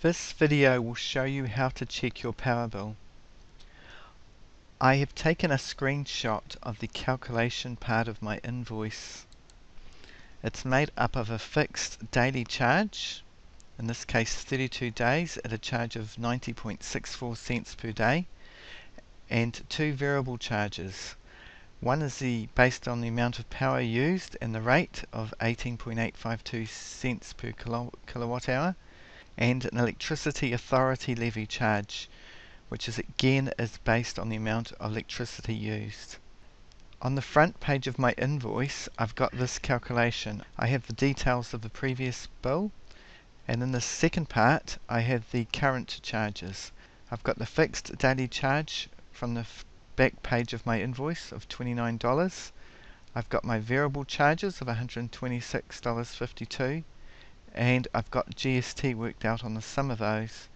This video will show you how to check your power bill. I have taken a screenshot of the calculation part of my invoice. It's made up of a fixed daily charge, in this case 32 days at a charge of 90.64 cents per day, and two variable charges. One is based on the amount of power used and the rate of 18.852 cents per kilowatt hour, and an electricity authority levy charge, which is based on the amount of electricity used. On the front page of my invoice, I've got this calculation. I have the details of the previous bill, and in the second part, I have the current charges. I've got the fixed daily charge from the back page of my invoice of $29. I've got my variable charges of $126.52, and I've got GST worked out on the sum of those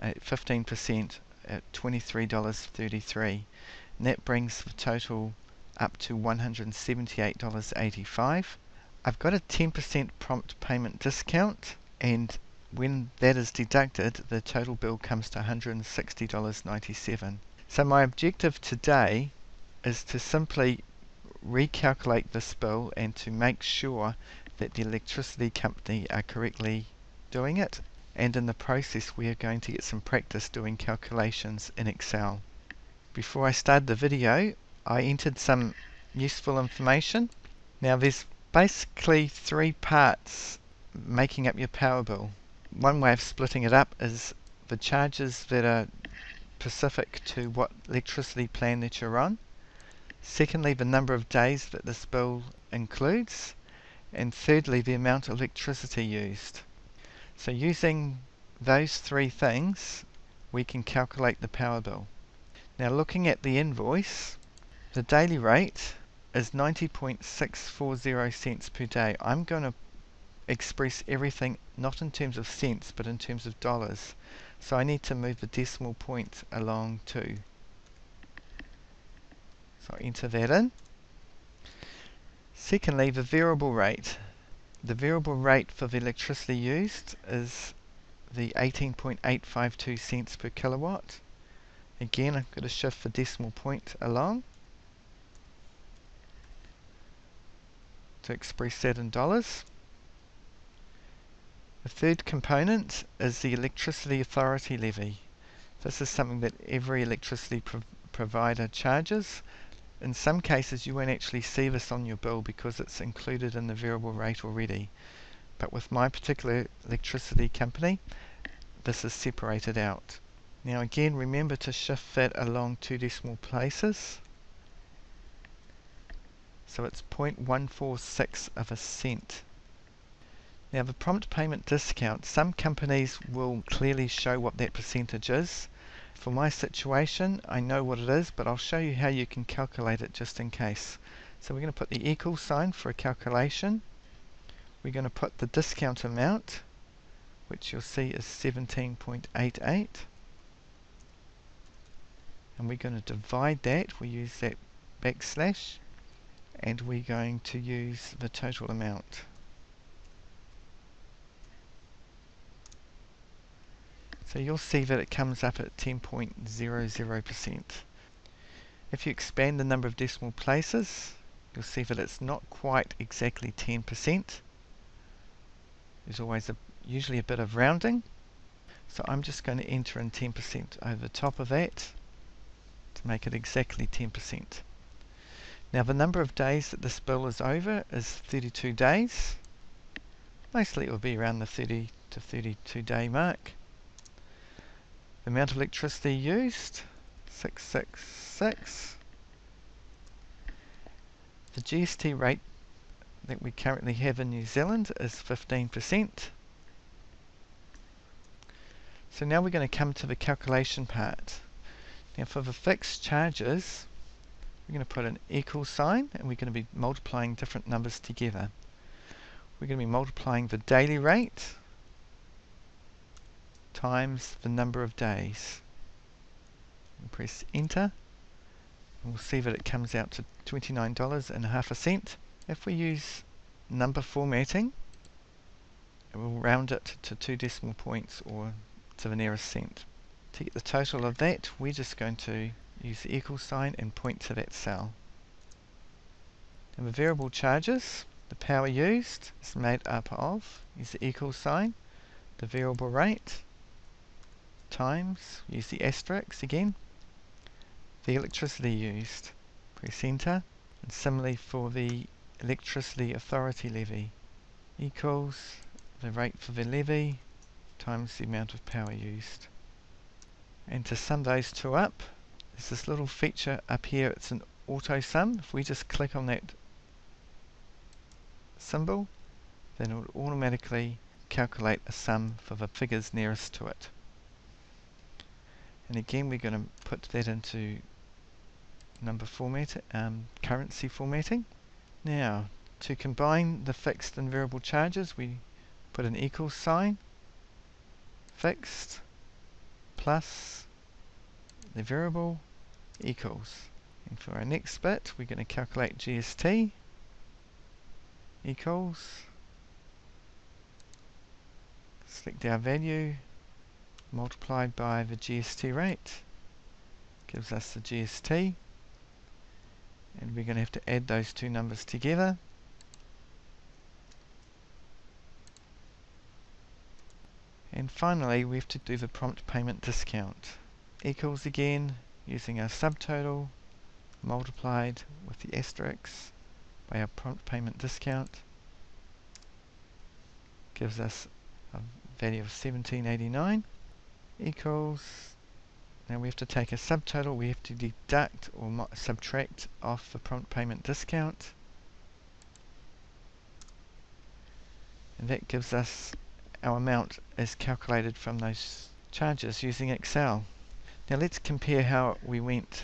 at 15% at $23.33, and that brings the total up to $178.85. I've got a 10% prompt payment discount, and when that is deducted, the total bill comes to $160.97. So my objective today is to simply recalculate this bill and to make sure that the electricity company are correctly doing it, and in the process we are going to get some practice doing calculations in Excel. Before I started the video, I entered some useful information. Now there's basically three parts making up your power bill. One way of splitting it up is the charges that are specific to what electricity plan that you're on. Secondly, the number of days that this bill includes. And thirdly, the amount of electricity used. So using those three things, we can calculate the power bill. Now looking at the invoice, the daily rate is 90.640 cents per day. I'm going to express everything not in terms of cents but in terms of dollars. So I need to move the decimal point along too. So I'll enter that in. Secondly, the variable rate. The variable rate for the electricity used is the 18.852 cents per kilowatt. Again, I've got to shift the decimal point along to express that in dollars. The third component is the electricity authority levy. This is something that every electricity provider charges. In some cases you won't actually see this on your bill because it's included in the variable rate already. But with my particular electricity company, this is separated out. Now again, remember to shift that along two decimal places. So it's 0.146 of a cent. Now the prompt payment discount, some companies will clearly show what that percentage is. For my situation, I know what it is, but I'll show you how you can calculate it just in case. So we're going to put the equal sign for a calculation. We're going to put the discount amount, which you'll see is 17.88. And we're going to divide that. We use that backslash. And we're going to use the total amount. So you'll see that it comes up at 10.00%. If you expand the number of decimal places, you'll see that it's not quite exactly 10%. There's always usually a bit of rounding. So I'm just going to enter in 10% over the top of that to make it exactly 10%. Now the number of days that this bill is over is 32 days. Mostly it will be around the 30 to 32 day mark. The amount of electricity used, 666. The GST rate that we currently have in New Zealand is 15%. So now we're going to come to the calculation part. Now for the fixed charges, we're going to put an equal sign and we're going to be multiplying different numbers together. We're going to be multiplying the daily rate times the number of days. And press enter, and we'll see that it comes out to $29.50. If we use number formatting, it will round it to two decimal points or to the nearest cent. To get the total of that, we're just going to use the equal sign and point to that cell. And the variable charges, the power used, is made up of, use the equal sign, the variable rate, times, use the asterisk again, the electricity used, press enter, and similarly for the electricity authority levy, equals the rate for the levy times the amount of power used. And to sum those two up, there's this little feature up here, it's an auto sum. If we just click on that symbol, then it will automatically calculate a sum for the figures nearest to it. And again, we're going to put that into number format, currency formatting. Now, to combine the fixed and variable charges, we put an equal sign, fixed plus the variable equals. And for our next bit, we're going to calculate GST equals, select our value, multiplied by the GST rate, gives us the GST, and we're going to have to add those two numbers together. And finally, we have to do the prompt payment discount. Equals again, using our subtotal, multiplied with the asterisk by our prompt payment discount, gives us a value of 1789, equals, now we have to take a subtotal, we have to deduct or subtract off the prompt payment discount, and that gives us our amount as calculated from those charges using Excel. Now let's compare how we went.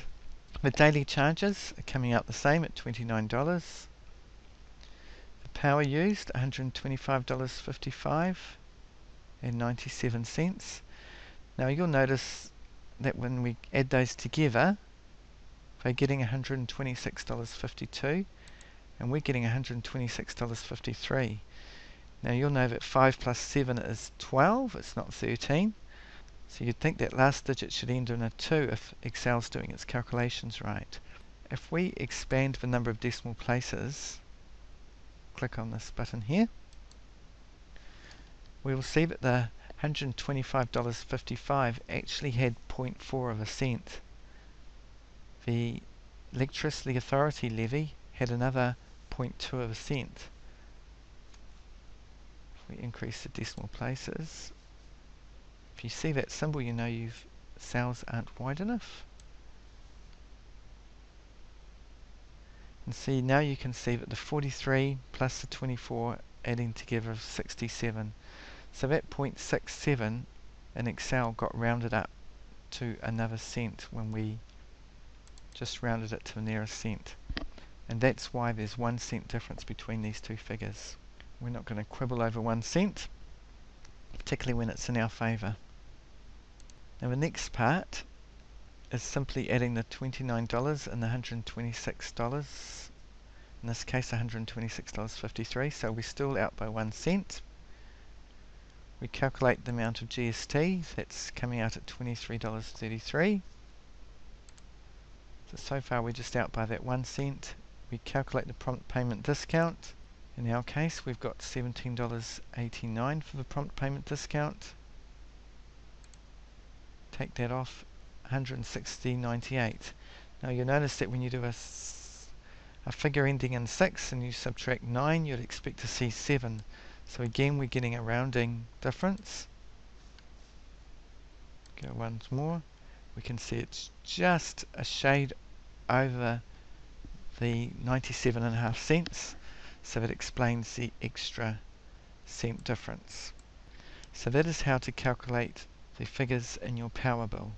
The daily charges are coming out the same at $29. The power used, $125.55 and 97 cents. Now you'll notice that when we add those together, they're getting $126.52 and we're getting $126.53. Now you'll know that 5 plus 7 is 12, it's not 13. So you'd think that last digit should end in a 2 if Excel's doing its calculations right. If we expand the number of decimal places, click on this button here, we will see that the $125.55 actually had 0.4 of a cent. The Electricity Authority levy had another 0.2 of a cent. If we increase the decimal places, if you see that symbol, you know cells aren't wide enough. And see, now you can see that the 43 plus the 24 adding together is 67. So that 0.67 in Excel got rounded up to another cent when we just rounded it to the nearest cent. And that's why there's 1 cent difference between these two figures. We're not going to quibble over 1 cent, particularly when it's in our favour. Now the next part is simply adding the $29 and the $126. In this case $126.53, so we're still out by 1 cent. We calculate the amount of GST, that's coming out at $23.33. So far we're just out by that 1 cent. We calculate the prompt payment discount. In our case we've got $17.89 for the prompt payment discount. Take that off, $160.98. Now you'll notice that when you do a figure ending in 6 and you subtract 9, you'd expect to see 7. So again we're getting a rounding difference. Go once more. We can see it's just a shade over the 97.5 cents. So that explains the extra cent difference. So that is how to calculate the figures in your power bill.